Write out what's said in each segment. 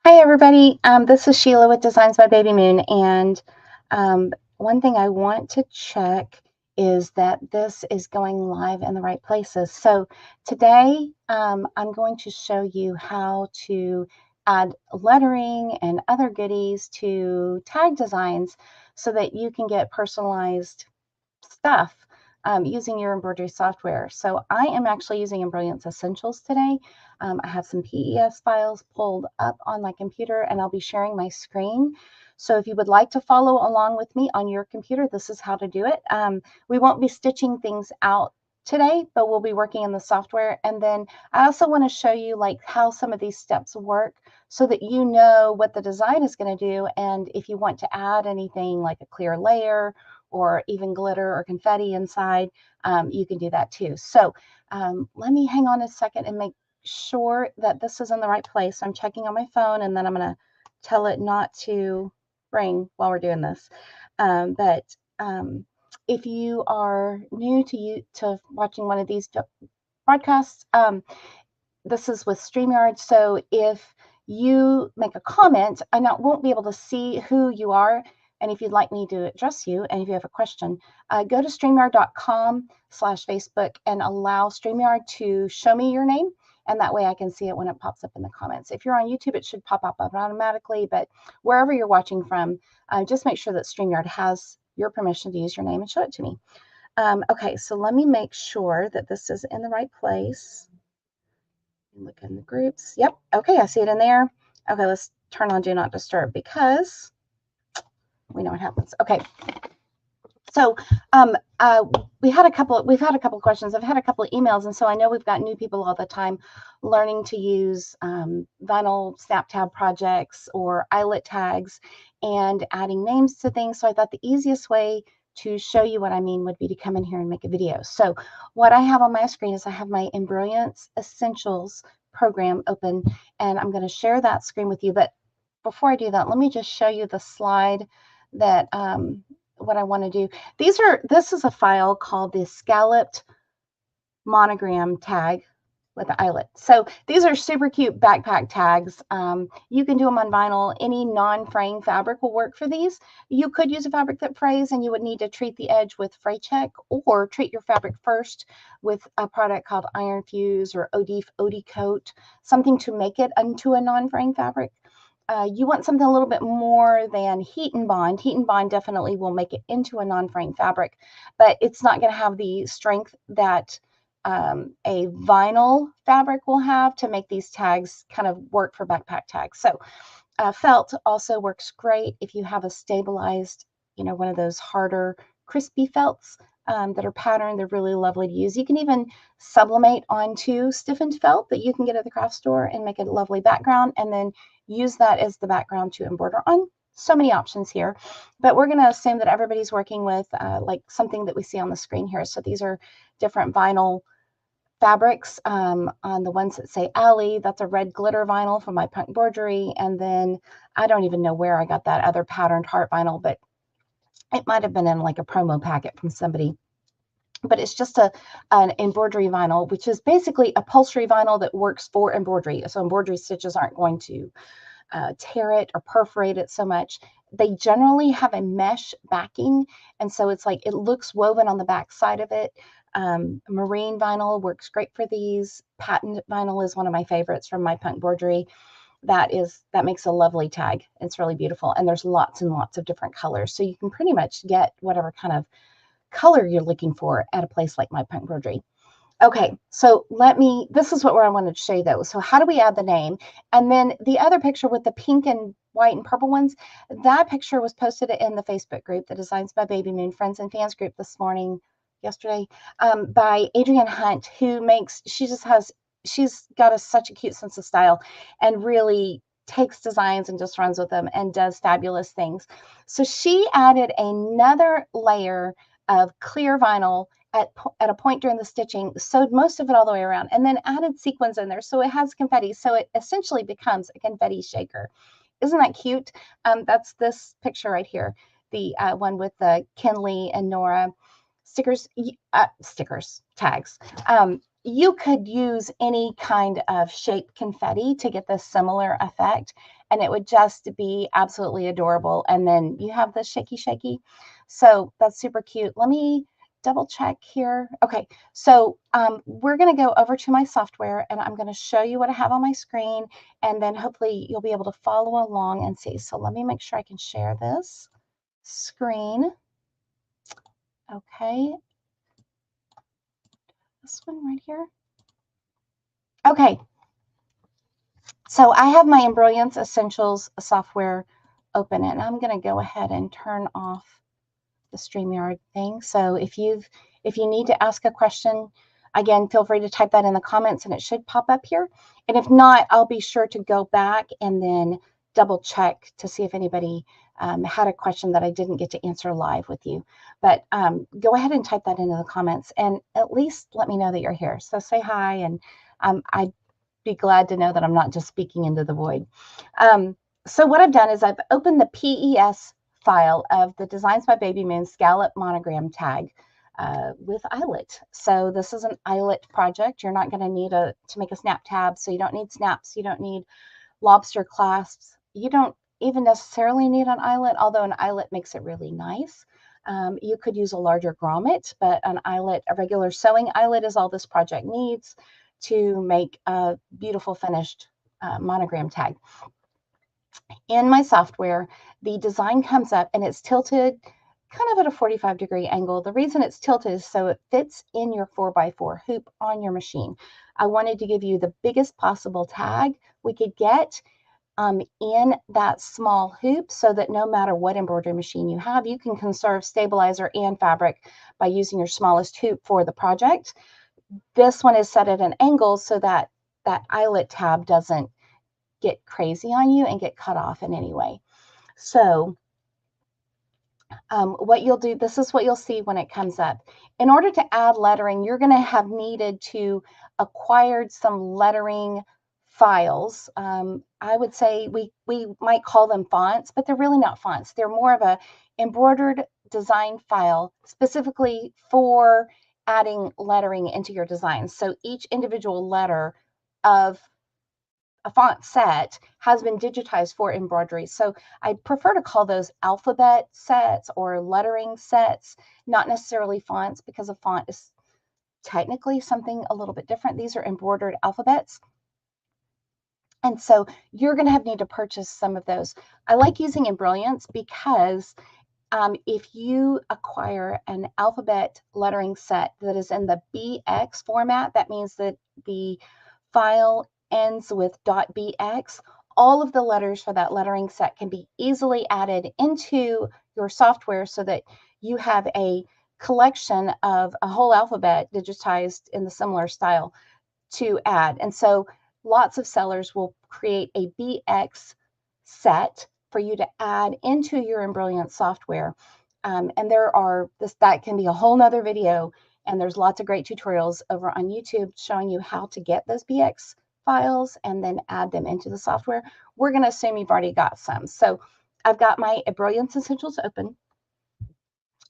Hi, everybody. This is Sheila with Designs by Baby Moon. And one thing I want to check is that this is going live in the right places. So today I'm going to show you how to add lettering and other goodies to tag designs so that you can get personalized stuff using your embroidery software. So I am actually using Embrilliance Essentials today. I have some PES files pulled up on my computer and I'll be sharing my screen. So if you would like to follow along with me on your computer, this is how to do it. We won't be stitching things out today, but we'll be working in the software. And then I also want to show you like how some of these steps work so that you know what the design is going to do. And if you want to add anything like a clear layer or even glitter or confetti inside, you can do that too. So let me hang on a second and make sure that this is in the right place. I'm checking on my phone and then I'm going to tell it not to ring while we're doing this. But if you are new to watching one of these broadcasts, this is with StreamYard. So if you make a comment, I won't be able to see who you are. And if you'd like me to address you, and if you have a question, go to StreamYard.com/Facebook and allow StreamYard to show me your name. And that way I can see it when it pops up in the comments. If you're on YouTube, it should pop up automatically. But wherever you're watching from, just make sure that StreamYard has your permission to use your name and show it to me. Okay, so let me make sure that this is in the right place. Look in the groups. Yep. Okay, I see it in there. Okay, let's turn on Do Not Disturb because we know what happens. Okay. So we've had a couple of questions. I've had a couple of emails, and so I know we've got new people all the time learning to use vinyl snap tab projects or eyelet tags and adding names to things. So I thought the easiest way to show you what I mean would be to come in here and make a video. So what I have on my screen is I have my Embrilliance Essentials program open, and I'm going to share that screen with you. But before I do that, let me just show you the slide that what I want to do. This is a file called the scalloped monogram tag with the eyelet. So these are super cute backpack tags. You can do them on vinyl. Any non-fraying fabric will work for these. You could use a fabric that frays and you would need to treat the edge with fray check or treat your fabric first with a product called Iron Fuse or OD Coat, something to make it into a non-fraying fabric. You want something a little bit more than heat and bond. Heat and bond definitely will make it into a non-fraying fabric, but it's not going to have the strength that a vinyl fabric will have to make these tags kind of work for backpack tags. So felt also works great if you have a stabilized, one of those harder, crispy felts that are patterned. They're really lovely to use. You can even sublimate onto stiffened felt that you can get at the craft store and make a lovely background and then use that as the background to embroider on. So many options here, but we're going to assume that everybody's working with like something that we see on the screen here. So these are different vinyl fabrics. On the ones that say Alley, that's a red glitter vinyl from my punk embroidery. And then I don't even know where I got that other patterned heart vinyl, but it might have been in like a promo packet from somebody. But it's just an embroidery vinyl, which is basically upholstery vinyl that works for embroidery. So embroidery stitches aren't going to tear it or perforate it so much. They generally have a mesh backing, and so it's like it looks woven on the back side of it. Marine vinyl works great for these. Patent vinyl is one of my favorites from my punk embroidery. That makes a lovely tag. It's really beautiful, and there's lots and lots of different colors, so you can pretty much get whatever kind of color you're looking for at a place like my punk embroidery. Okay, so this is what I wanted to show you though. So how do we add the name? And then the other picture with the pink and white and purple ones, that picture was posted in the Facebook group, the Designs by Baby Moon Friends and Fans group yesterday, by Adrienne Hunt, she's got such a cute sense of style and really takes designs and just runs with them and does fabulous things. So she added another layer of clear vinyl at a point during the stitching, sewed most of it all the way around, and then added sequins in there. So it has confetti. So it essentially becomes a confetti shaker. Isn't that cute? That's this picture right here, the one with the Kinley and Nora tags. you could use any kind of shaped confetti to get this similar effect, and it would just be absolutely adorable. And then you have the shaky shaky. So that's super cute. Let me double check here. Okay, so we're going to go over to my software, and I'm going to show you what I have on my screen, and then hopefully you'll be able to follow along and see. So let me make sure I can share this screen. Okay, this one right here. Okay, so I have my Embrilliance Essentials software open, and I'm going to go ahead and turn off the StreamYard thing. So if you need to ask a question, again, feel free to type that in the comments and it should pop up here. And if not, I'll be sure to go back and then double check to see if anybody had a question that I didn't get to answer live with you. But go ahead and type that into the comments and at least let me know that you're here. So say hi, and I'd be glad to know that I'm not just speaking into the void. So what I've done is I've opened the PES file of the Designs by Baby Moon scallop monogram tag with Eyelet. So this is an Eyelet project. You're not going to need to make a snap tab, so you don't need snaps, you don't need lobster clasps, you don't even necessarily need an eyelet, although an eyelet makes it really nice. You could use a larger grommet, but an eyelet, a regular sewing eyelet, is all this project needs to make a beautiful finished monogram tag. In my software, the design comes up and it's tilted kind of at a 45-degree angle. The reason it's tilted is so it fits in your 4x4 hoop on your machine. I wanted to give you the biggest possible tag we could get in that small hoop so that no matter what embroidery machine you have, you can conserve stabilizer and fabric by using your smallest hoop for the project. This one is set at an angle so that that eyelet tab doesn't get crazy on you and get cut off in any way. So what you'll do, this is what you'll see when it comes up. In order to add lettering, you're going to have needed to acquired some lettering files. I would say we might call them fonts, but they're really not fonts. They're more of a embroidered design file specifically for adding lettering into your designs. So each individual letter of a font set has been digitized for embroidery. So I prefer to call those alphabet sets or lettering sets, not necessarily fonts, because a font is technically something a little bit different. These are embroidered alphabets. And so you're going to need to purchase some of those. I like using Embrilliance because if you acquire an alphabet lettering set that is in the BX format, that means that the file ends with .bx. All of the letters for that lettering set can be easily added into your software so that you have a collection of a whole alphabet digitized in the similar style to add. And so lots of sellers will create a BX set for you to add into your Embrilliance software. And that can be a whole nother video. And there's lots of great tutorials over on YouTube showing you how to get those BX files and then add them into the software. We're going to assume you've already got some. So I've got my Embrilliance Essentials open.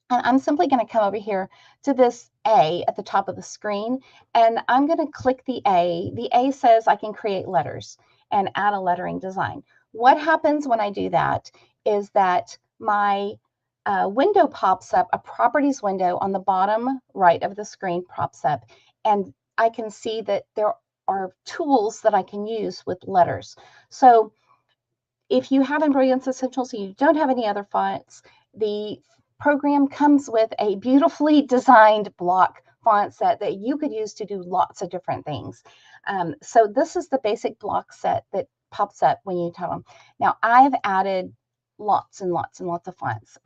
And I'm simply going to come over here to this A at the top of the screen, and I'm going to click the A. The A says I can create letters and add a lettering design. What happens when I do that is that my window pops up, a properties window on the bottom right of the screen pops up, and I can see that there are tools that I can use with letters. So if you have Embrilliance Essentials and you don't have any other fonts, the program comes with a beautifully designed block font set that you could use to do lots of different things. So this is the basic block set that pops up when you tell them. Now I've added lots and lots and lots of fonts.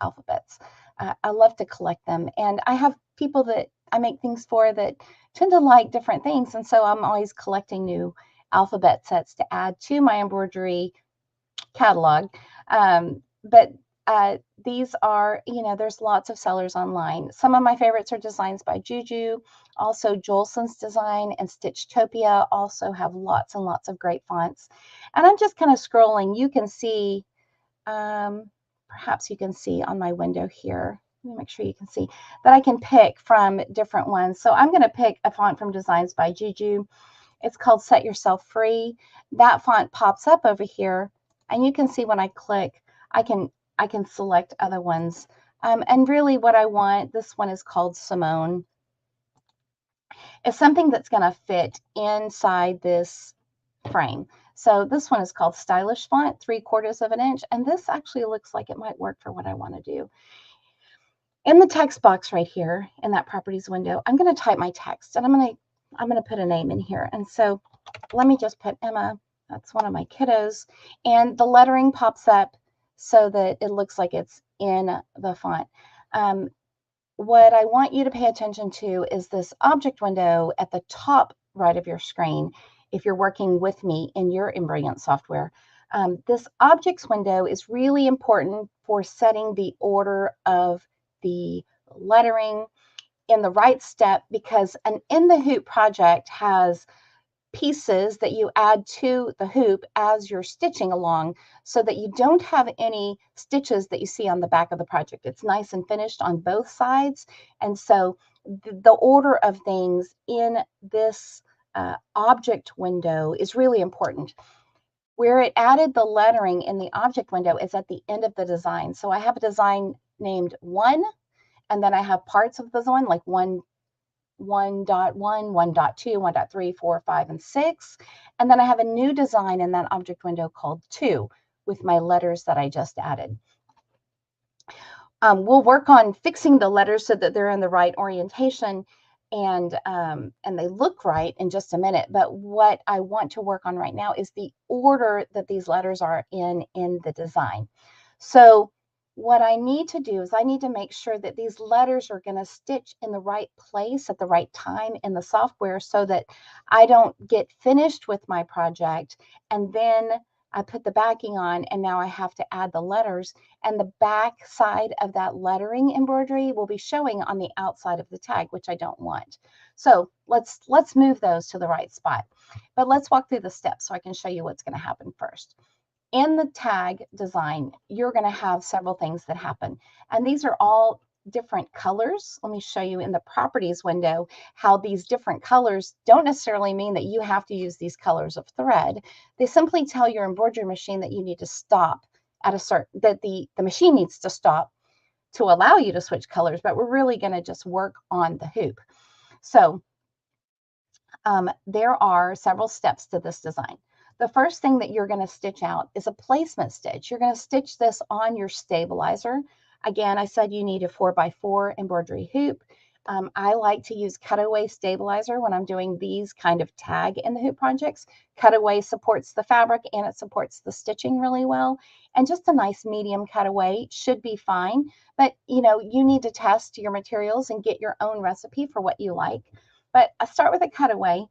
Alphabets. I love to collect them, and I have people that I make things for that tend to like different things, and so I'm always collecting new alphabet sets to add to my embroidery catalog. But these are, there's lots of sellers online. Some of my favorites are Designs by Juju. Also, Jolson's Design and Stitchtopia also have lots and lots of great fonts. And I'm just kind of scrolling. You can see, perhaps you can see on my window here. let me make sure you can see, that I can pick from different ones. So I'm going to pick a font from Designs by Juju. It's called Set Yourself Free. That font pops up over here, and you can see when I click, I can select other ones. And really what I want, this one is called Simone. It's something that's going to fit inside this frame. So this one is called Stylish Font, 3/4 of an inch. And this actually looks like it might work for what I want to do. In the text box right here in that properties window, I'm going to type my text, and I'm going to put a name in here. And so let me just put Emma. That's one of my kiddos. And the lettering pops up so that it looks like it's in the font. What I want you to pay attention to is this object window at the top right of your screen if you're working with me in your Embrilliant software. This objects window is really important for setting the order of the lettering in the right step, because an In the Hoop project has pieces that you add to the hoop as you're stitching along, so that you don't have any stitches that you see on the back of the project. It's nice and finished on both sides. And so the order of things in this object window is really important. Where it added the lettering in the object window is at the end of the design. So I have a design named 1, and then I have parts of the design like 1.1, 1.2, 1.3, 4, 5, and 6. And then I have a new design in that object window called 2 with my letters that I just added. We'll work on fixing the letters so that they're in the right orientation and they look right in just a minute. But what I want to work on right now is the order that these letters are in the design. So what I need to do is I need to make sure that these letters are going to stitch in the right place at the right time in the software, so that I don't get finished with my project and then I put the backing on and now I have to add the letters, and the back side of that lettering embroidery will be showing on the outside of the tag, which I don't want. So let's move those to the right spot. But let's walk through the steps so I can show you what's going to happen first. In the tag design, you're going to have several things that happen, and these are all different colors. Let me show you in the properties window how these different colors don't necessarily mean that you have to use these colors of thread. They simply tell your embroidery machine that you need to stop at a certain, that the machine needs to stop to allow you to switch colors, but we're really going to just work on the hoop. So there are several steps to this design. The first thing that you're going to stitch out is a placement stitch. You're going to stitch this on your stabilizer. Again, I said you need a 4x4 embroidery hoop. I like to use cutaway stabilizer when I'm doing these kind of tag in the hoop projects. Cutaway supports the fabric and it supports the stitching really well. And just a nice medium cutaway should be fine. But you need to test your materials and get your own recipe for what you like. But I start with a cutaway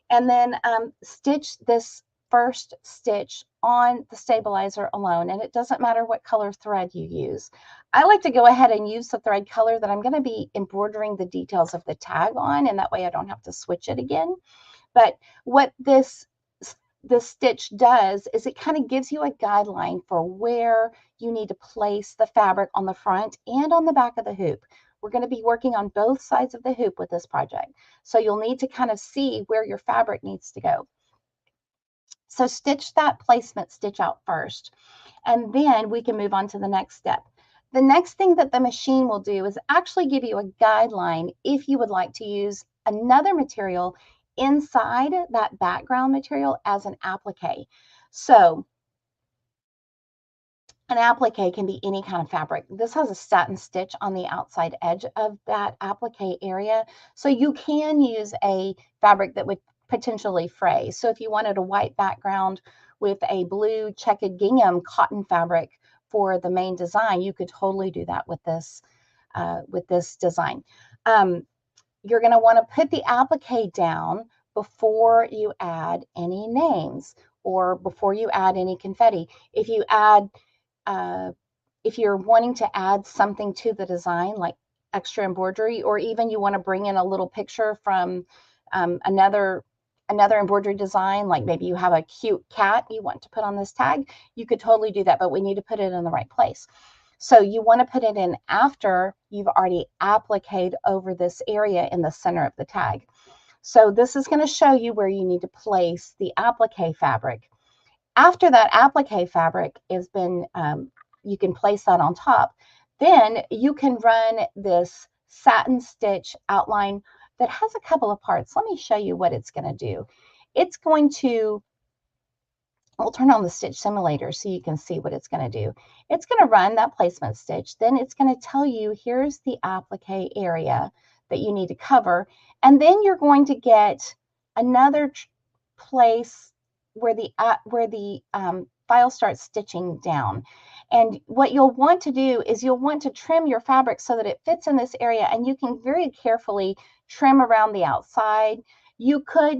and then stitch this first stitch on the stabilizer alone, and it doesn't matter what color thread you use. I like to go ahead and use the thread color that I'm going to be embroidering the details of the tag on, and that way I don't have to switch it again. But what this stitch does is it kind of gives you a guideline for where you need to place the fabric on the front and on the back of the hoop. We're going to be working on both sides of the hoop with this project, so you'll need to kind of see where your fabric needs to go. So stitch that placement stitch out first, and then we can move on to the next step. The next thing that the machine will do is actually give you a guideline if you would like to use another material inside that background material as an applique. So an applique can be any kind of fabric. This has a satin stitch on the outside edge of that applique area. So you can use a fabric that would potentially fray. So if you wanted a white background with a blue checkered gingham cotton fabric for the main design, you could totally do that with this design. You're going to want to put the applique down before you add any names or before you add any confetti. If you add if you're wanting to add something to the design, like extra embroidery, or even you want to bring in a little picture from another embroidery design, like maybe you have a cute cat you want to put on this tag, you could totally do that, but we need to put it in the right place. So you want to put it in after you've already appliqued over this area in the center of the tag. So this is going to show you where you need to place the applique fabric. After that applique fabric has been, you can place that on top. Then you can run this satin stitch outline that has a couple of parts. Let me show you what it's going to do. It's going to, we'll turn on the stitch simulator so you can see what it's going to do. It's going to run that placement stitch. Then it's going to tell you, here's the applique area that you need to cover. And then you're going to get another place where the file starts stitching down. And what you'll want to do is you'll want to trim your fabric so that it fits in this area, and you can very carefully trim around the outside. You could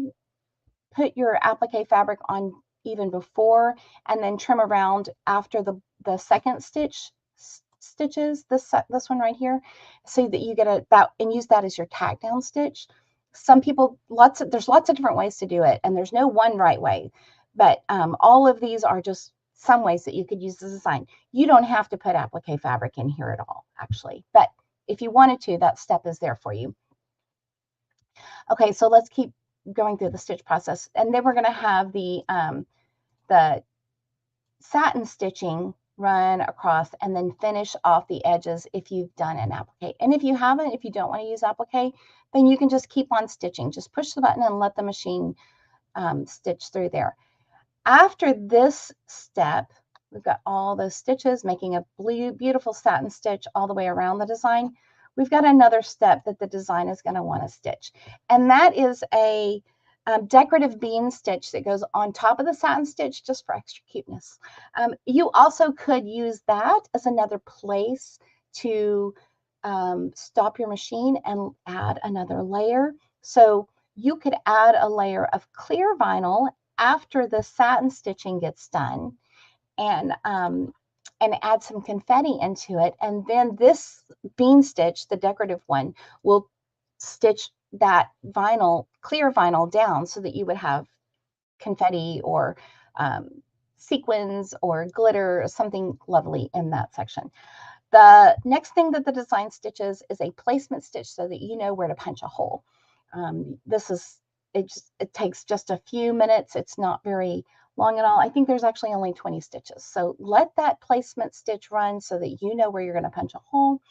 put your applique fabric on even before and then trim around after the second stitches, this one right here, so that you get that and use that as your tack down stitch. Some people, there's lots of different ways to do it, and there's no one right way, but all of these are just some ways that you could use the design. You don't have to put applique fabric in here at all, actually, but if you wanted to, that step is there for you. Okay, so let's keep going through the stitch process, and then we're going to have the satin stitching run across and then finish off the edges if you've done an applique. And if you haven't, if you don't want to use applique, then you can just keep on stitching. Just push the button and let the machine stitch through there. After this step, we've got all those stitches making a beautiful satin stitch all the way around the design. We've got another step that the design is going to want to stitch, and that is a decorative bean stitch that goes on top of the satin stitch just for extra cuteness. You also could use that as another place to stop your machine and add another layer. So you could add a layer of clear vinyl after the satin stitching gets done, and add some confetti into it. And then this bean stitch, the decorative one, will stitch that clear vinyl down so that you would have confetti or sequins or glitter or something lovely in that section. The next thing that the design stitches is a placement stitch so that you know where to punch a hole. It takes just a few minutes. It's not very long at all. I think there's actually only 20 stitches. So let that placement stitch run so that you know where you're going to punch a hole.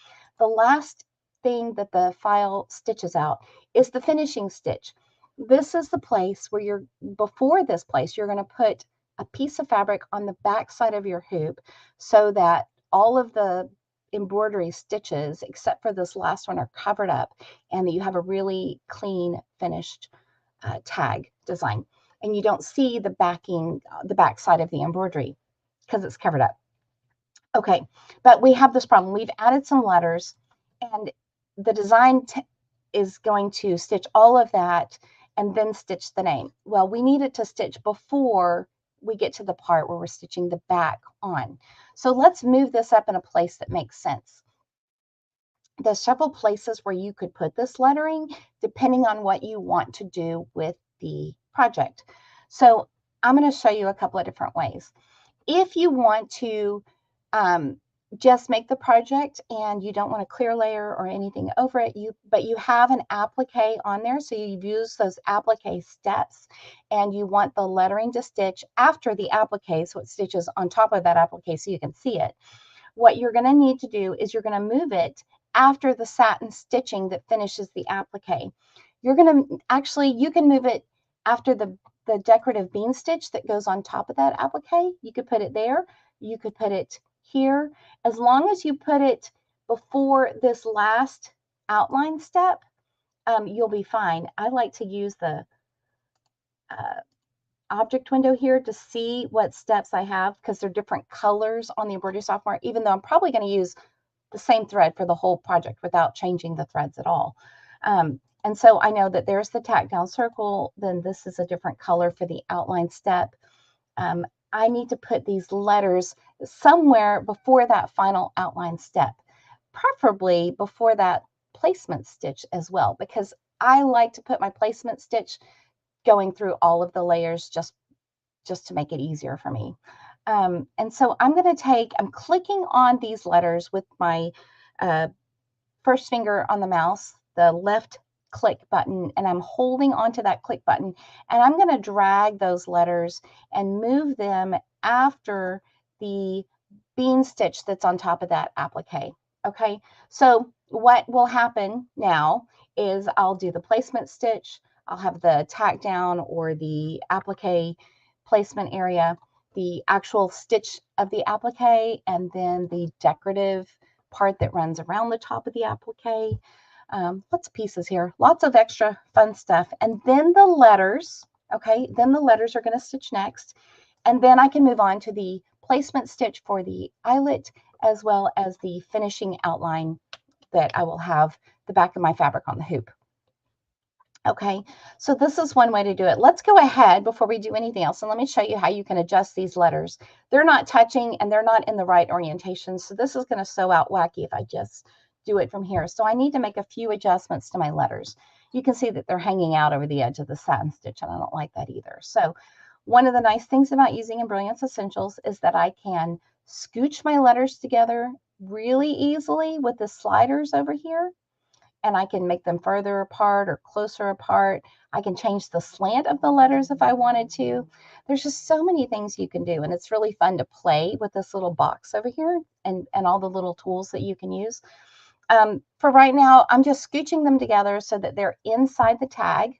The last thing that the file stitches out is the finishing stitch. This is the place where before this place, you're going to put a piece of fabric on the back side of your hoop so that all of the embroidery stitches, except for this last one, are covered up and that you have a really clean finished tag design. And you don't see the back side of the embroidery because it's covered up. Okay, but we have this problem. We've added some letters, and the design is going to stitch all of that and then stitch the name. Well, we need it to stitch before we get to the part where we're stitching the back on. So let's move this up in a place that makes sense. There's several places where you could put this lettering depending on what you want to do with the project. So I'm going to show you a couple of different ways. If you want to just make the project and you don't want a clear layer or anything over it, but you have an applique on there, so you've used those applique steps and you want the lettering to stitch after the applique, so it stitches on top of that applique so you can see it. What you're going to need to do is you're going to move it after the satin stitching that finishes the applique. You're going to you can move it after the decorative bean stitch that goes on top of that applique. You could put it there. You could put it here. As long as you put it before this last outline step, you'll be fine. I like to use the object window here to see what steps I have because they're different colors on the embroidery software, even though I'm probably going to use the same thread for the whole project without changing the threads at all. And so I know that there's the tack down circle, then this is a different color for the outline step. I need to put these letters somewhere before that final outline step, preferably before that placement stitch as well, because I like to put my placement stitch going through all of the layers just to make it easier for me. And so I'm clicking on these letters with my first finger on the mouse, the left click button, and I'm holding onto that click button, and I'm going to drag those letters and move them after the bean stitch that's on top of that applique. Okay, so what will happen now is I'll do the placement stitch, I'll have the tack down or the applique placement area, the actual stitch of the applique, and then the decorative part that runs around the top of the applique. Lots of pieces here, lots of extra fun stuff. And then the letters, okay, then the letters are going to stitch next. And then I can move on to the placement stitch for the eyelet, as well as the finishing outline that I will have the back of my fabric on the hoop. Okay, so this is one way to do it. Let's go ahead before we do anything else, and let me show you how you can adjust these letters. They're not touching and they're not in the right orientation, so this is going to sew out wacky if I just do it from here. So I need to make a few adjustments to my letters. You can see that they're hanging out over the edge of the satin stitch, and I don't like that either. So one of the nice things about using Embrilliance Essentials is that I can scooch my letters together really easily with the sliders over here, and I can make them further apart or closer apart. I can change the slant of the letters if I wanted to. There's just so many things you can do, and it's really fun to play with this little box over here and all the little tools that you can use. For right now, I'm just scooching them together so that they're inside the tag,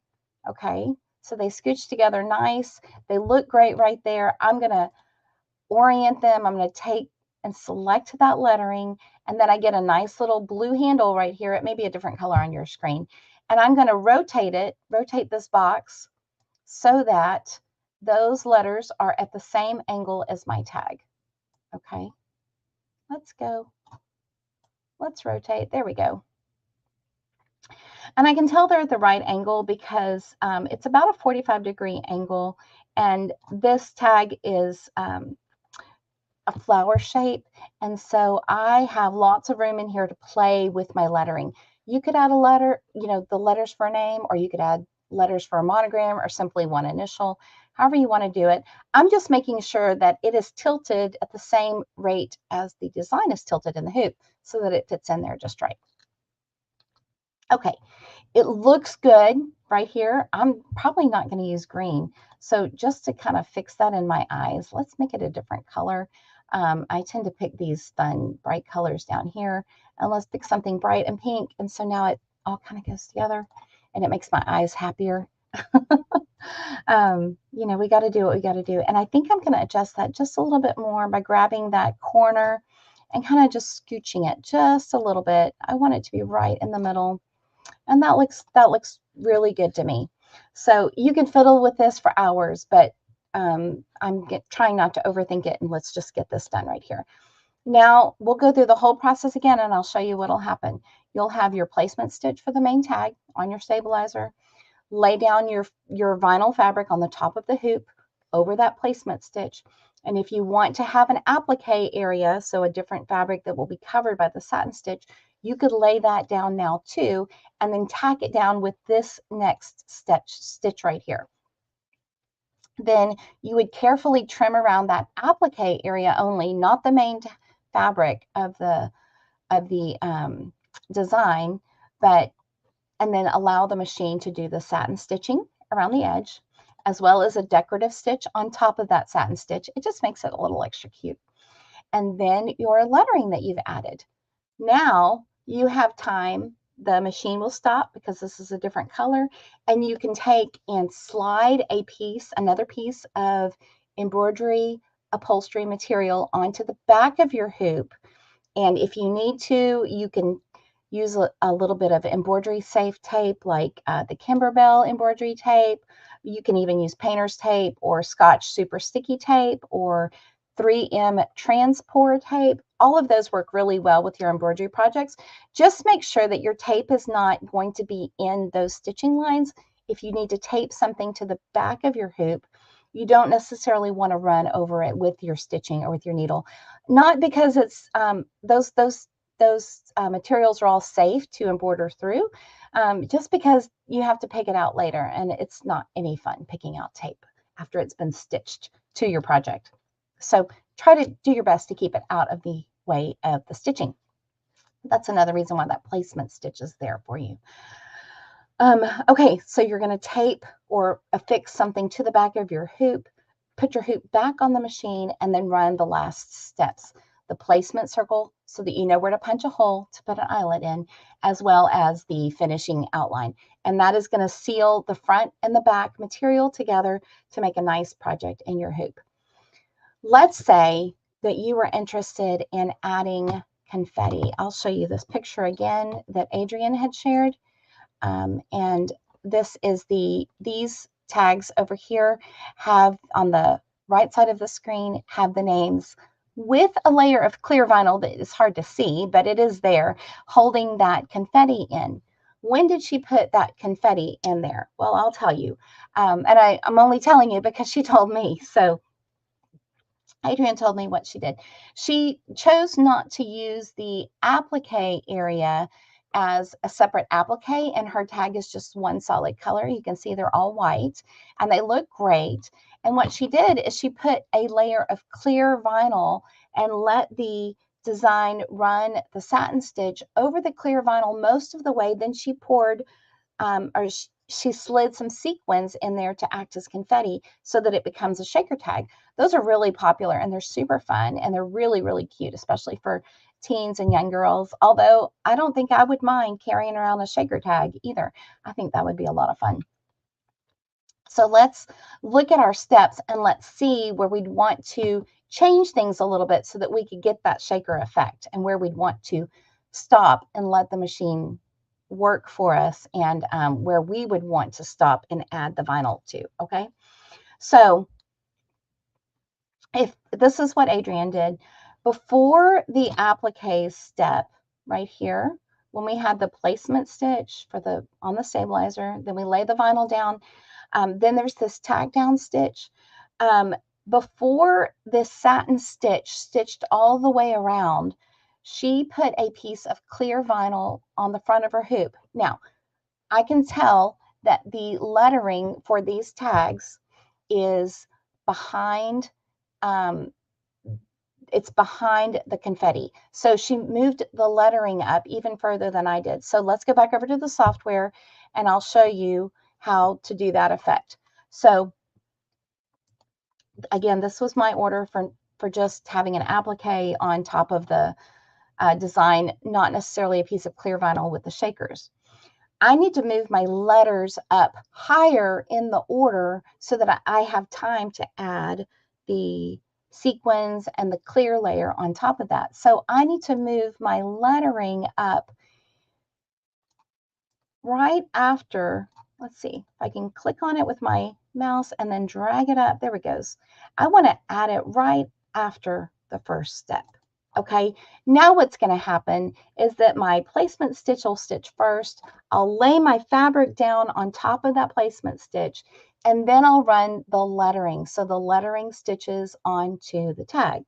okay? So they scooch together nice. They look great right there. I'm going to orient them. I'm going to take and select that lettering, and then I get a nice little blue handle right here. It may be a different color on your screen. And I'm going to rotate this box so that those letters are at the same angle as my tag. Okay, let's go. Let's rotate. There we go. And I can tell they're at the right angle because it's about a 45-degree angle, and this tag is a flower shape, and so I have lots of room in here to play with my lettering. You could add a letter, you know, the letters for a name, or you could add letters for a monogram, or simply one initial, however you want to do it. I'm just making sure that it is tilted at the same rate as the design is tilted in the hoop so that it fits in there just right. Okay, it looks good right here. I'm probably not going to use green. So just to kind of fix that in my eyes, let's make it a different color. I tend to pick these fun, bright colors down here. And let's pick something bright and pink. And so now it all kind of goes together and it makes my eyes happier. You know, we got to do what we got to do. And I think I'm going to adjust that just a little bit more by grabbing that corner and kind of just scooching it just a little bit. I want it to be right in the middle. And that looks really good to me. So you can fiddle with this for hours, but I'm trying not to overthink it, and let's just get this done right here. Now we'll go through the whole process again, and I'll show you what'll happen. You'll have your placement stitch for the main tag on your stabilizer. Lay down your vinyl fabric on the top of the hoop over that placement stitch. And if you want to have an applique area, so a different fabric that will be covered by the satin stitch, you could lay that down now too, and then tack it down with this next stitch right here. Then you would carefully trim around that applique area only, not the main fabric of the design, and then allow the machine to do the satin stitching around the edge, as well as a decorative stitch on top of that satin stitch. It just makes it a little extra cute. And then your lettering that you've added. Now you have time. The machine will stop because this is a different color, and you can take and slide another piece of embroidery upholstery material onto the back of your hoop. And if you need to, you can use a little bit of embroidery safe tape, like the Kimberbell embroidery tape. You can even use painter's tape or Scotch super sticky tape or 3M transport tape. All of those work really well with your embroidery projects. Just make sure that your tape is not going to be in those stitching lines. If you need to tape something to the back of your hoop, you don't necessarily want to run over it with your stitching or with your needle. Not because it's those materials are all safe to embroider through, just because you have to pick it out later, and it's not any fun picking out tape after it's been stitched to your project. So try to do your best to keep it out of the way of the stitching. That's another reason why that placement stitch is there for you. Okay, so you're going to tape or affix something to the back of your hoop, put your hoop back on the machine, and then run the last steps. The placement circle so that you know where to punch a hole to put an eyelet in, as well as the finishing outline. And that is going to seal the front and the back material together to make a nice project in your hoop. Let's say that you were interested in adding confetti. I'll show you this picture again that Adrian had shared. And this is these tags over here have on the right side of the screen have the names with a layer of clear vinyl that is hard to see, but it is there holding that confetti in. When did she put that confetti in there? Well, I'll tell you. And I'm only telling you because she told me. So Adrienne told me what she did. She chose not to use the applique area as a separate applique, and her tag is just one solid color. You can see they're all white and they look great. And what she did is she put a layer of clear vinyl and let the design run the satin stitch over the clear vinyl most of the way. Then she poured she slid some sequins in there to act as confetti so that it becomes a shaker tag. Those are really popular and they're super fun and they're really, really cute, especially for teens and young girls. Although I don't think I would mind carrying around a shaker tag either. I think that would be a lot of fun. So let's look at our steps and let's see where we'd want to change things a little bit so that we could get that shaker effect, and where we'd want to stop and let the machine work for us, and where we would want to stop and add the vinyl to. Okay, so if this is what Adrienne did before the applique step right here, when we had the placement stitch for the on the stabilizer, then we lay the vinyl down. Then there's this tag down stitch. Before this satin stitch stitched all the way around, she put a piece of clear vinyl on the front of her hoop. Now, I can tell that the lettering for these tags is behind, it's behind the confetti. So she moved the lettering up even further than I did. So let's go back over to the software and I'll show you how to do that effect. So again, this was my order for just having an applique on top of the design, not necessarily a piece of clear vinyl with the shakers. I need to move my letters up higher in the order so that I have time to add the sequins and the clear layer on top of that. So I need to move my lettering up right after, let's see, if I can click on it with my mouse and then drag it up. There it goes. I want to add it right after the first step. Okay, now what's going to happen is that my placement stitch will stitch first. I'll lay my fabric down on top of that placement stitch, and then I'll run the lettering. So the lettering stitches onto the tag.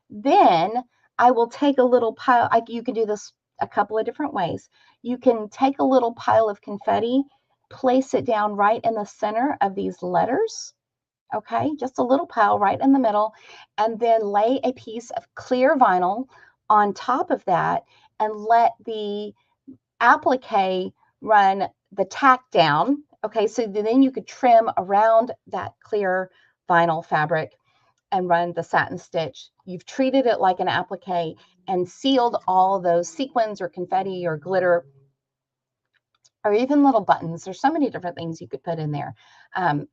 Then I will take a little pile. You can do this a couple of different ways. You can take a little pile of confetti, place it down right in the center of these letters. Okay, just a little pile right in the middle, and then lay a piece of clear vinyl on top of that and let the applique run the tack down. Okay, so then you could trim around that clear vinyl fabric and run the satin stitch. You've treated it like an applique and sealed all of those sequins or confetti or glitter or even little buttons. There's so many different things you could put in there,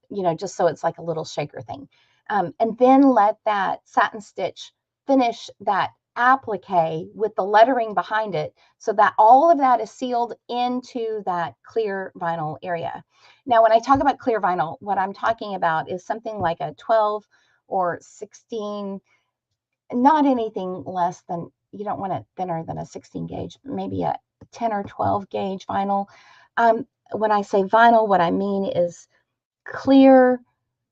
you know, just so it's like a little shaker thing. And then let that satin stitch finish that applique with the lettering behind it so that all of that is sealed into that clear vinyl area. Now, when I talk about clear vinyl, what I'm talking about is something like a 12 or 16, not anything less than, you don't want it thinner than a 16 gauge, maybe a 10 or 12 gauge vinyl. When I say vinyl, what I mean is clear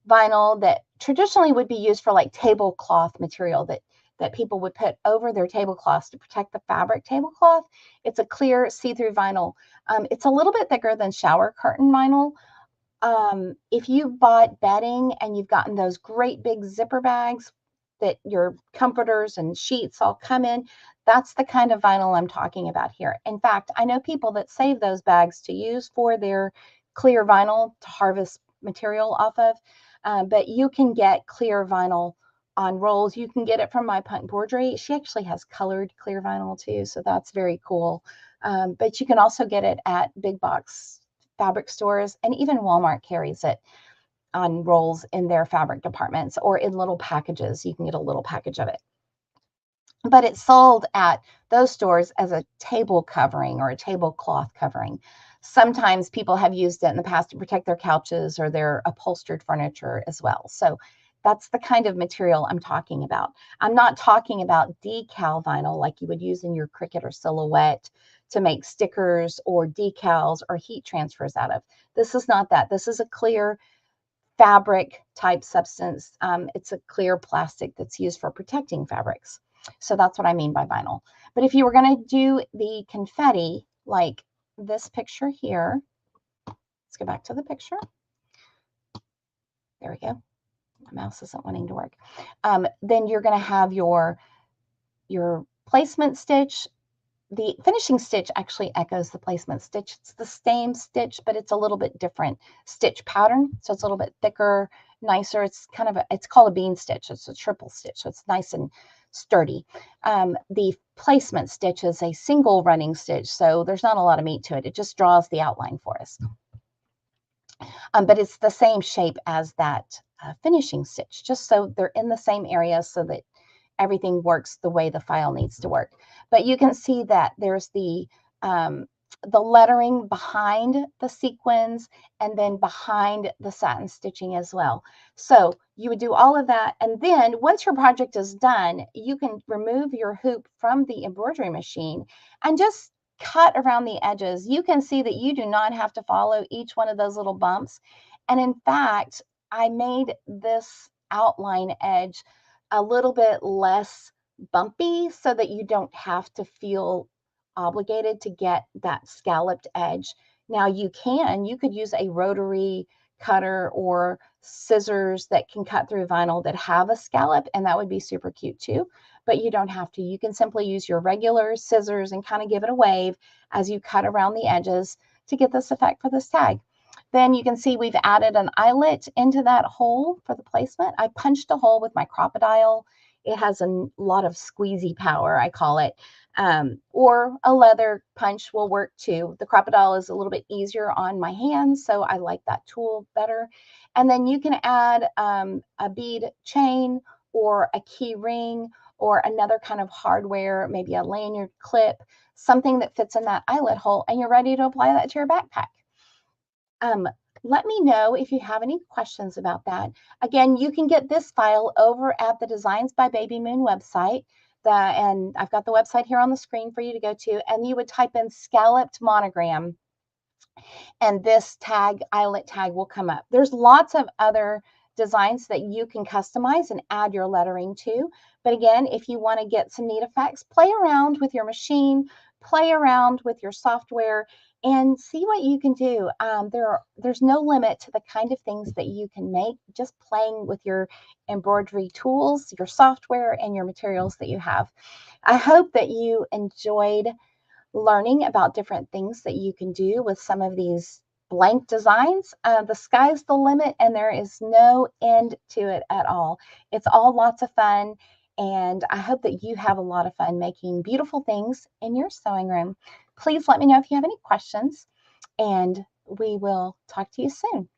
vinyl that traditionally would be used for like tablecloth material that people would put over their tablecloths to protect the fabric tablecloth. It's a clear see-through vinyl. It's a little bit thicker than shower curtain vinyl. If you bought bedding and you've gotten those great big zipper bags that your comforters and sheets all come in. That's the kind of vinyl I'm talking about here. In fact, I know people that save those bags to use for their clear vinyl to harvest material off of, but you can get clear vinyl on rolls. You can get it from My Punk Embroidery. She actually has colored clear vinyl too, so that's very cool. But you can also get it at big box fabric stores, and even Walmart carries it on rolls in their fabric departments or in little packages. You can get a little package of it. But it's sold at those stores as a table covering or a tablecloth covering. Sometimes people have used it in the past to protect their couches or their upholstered furniture as well. So that's the kind of material I'm talking about. I'm not talking about decal vinyl like you would use in your Cricut or Silhouette to make stickers or decals or heat transfers out of. This is not that. This is a clear fabric type substance. It's a clear plastic that's used for protecting fabrics. So that's what I mean by vinyl. But if you were going to do the confetti, like this picture here, let's go back to the picture. There we go. My mouse isn't wanting to work. Then you're going to have your placement stitch. The finishing stitch actually echoes the placement stitch. It's the same stitch, but it's a little bit different stitch pattern. So it's a little bit thicker, nicer. It's kind of it's called a bean stitch. It's a triple stitch. So it's nice and sturdy. The placement stitch is a single running stitch. So there's not a lot of meat to it. It just draws the outline for us. But it's the same shape as that finishing stitch, just so they're in the same area so that everything works the way the file needs to work. But you can see that there's the lettering behind the sequins and then behind the satin stitching as well. So you would do all of that. And then once your project is done, you can remove your hoop from the embroidery machine and just cut around the edges. You can see that you do not have to follow each one of those little bumps. And in fact, I made this outline edge a little bit less bumpy so that you don't have to feel obligated to get that scalloped edge. Now you could use a rotary cutter or scissors that can cut through vinyl that have a scallop, and that would be super cute too, but you don't have to. You can simply use your regular scissors and kind of give it a wave as you cut around the edges to get this effect for this tag. Then you can see we've added an eyelet into that hole for the placement. I punched a hole with my crocodile. It has a lot of squeezy power, I call it. Or a leather punch will work too. The crocodile is a little bit easier on my hands, so I like that tool better. And then you can add a bead chain or a key ring or another kind of hardware, maybe a lanyard clip, something that fits in that eyelet hole, and you're ready to apply that to your backpack. Let me know if you have any questions about that. Again, you can get this file over at the Designs by Baby Moon website. And I've got the website here on the screen for you to go to, and you would type in scalloped monogram, and this tag, eyelet tag, will come up. There's lots of other designs that you can customize and add your lettering to. But again, if you want to get some neat effects, play around with your machine, play around with your software, and see what you can do. There's no limit to the kind of things that you can make just playing with your embroidery tools, your software, and your materials that you have. I hope that you enjoyed learning about different things that you can do with some of these blank designs. The sky's the limit, and there is no end to it at all. It's all lots of fun, and I hope that you have a lot of fun making beautiful things in your sewing room. Please let me know if you have any questions, and we will talk to you soon.